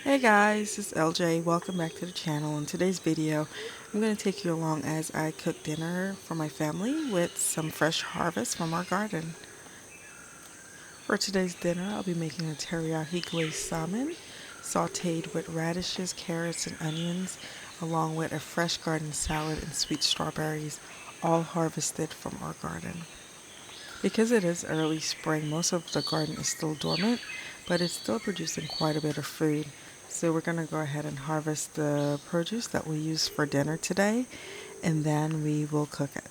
Hey guys, it's LJ. Welcome back to the channel. In today's video, I'm going to take you along as I cook dinner for my family with some fresh harvest from our garden. For today's dinner, I'll be making a teriyaki glazed salmon, sauteed with radishes, carrots, and onions, along with a fresh garden salad and sweet strawberries, all harvested from our garden. Because it is early spring, most of the garden is still dormant, but it's still producing quite a bit of food. So we're going to go ahead and harvest the produce that we use for dinner today, and then we will cook it.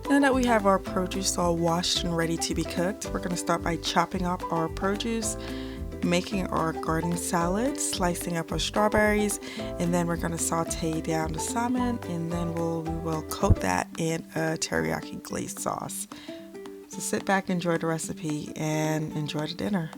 Now that we have our produce all washed and ready to be cooked, we're going to start by chopping up our produce, making our garden salad, slicing up our strawberries, and then we're going to saute down the salmon, and then we will coat that in a teriyaki glazed sauce. So sit back, enjoy the recipe, and enjoy the dinner.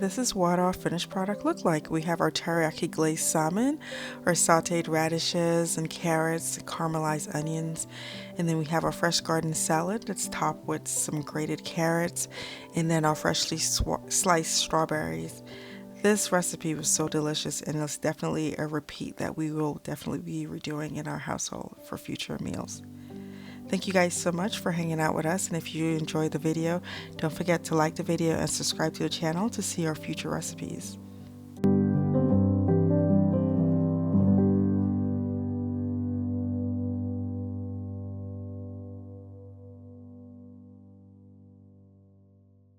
this is what our finished product looked like. We have our teriyaki glazed salmon, our sautéed radishes and carrots, caramelized onions, and then we have our fresh garden salad that's topped with some grated carrots, and then our freshly sliced strawberries. This recipe was so delicious, and it's definitely a repeat that we will definitely be redoing in our household for future meals. Thank you guys so much for hanging out with us, and if you enjoyed the video, don't forget to like the video and subscribe to the channel to see our future recipes.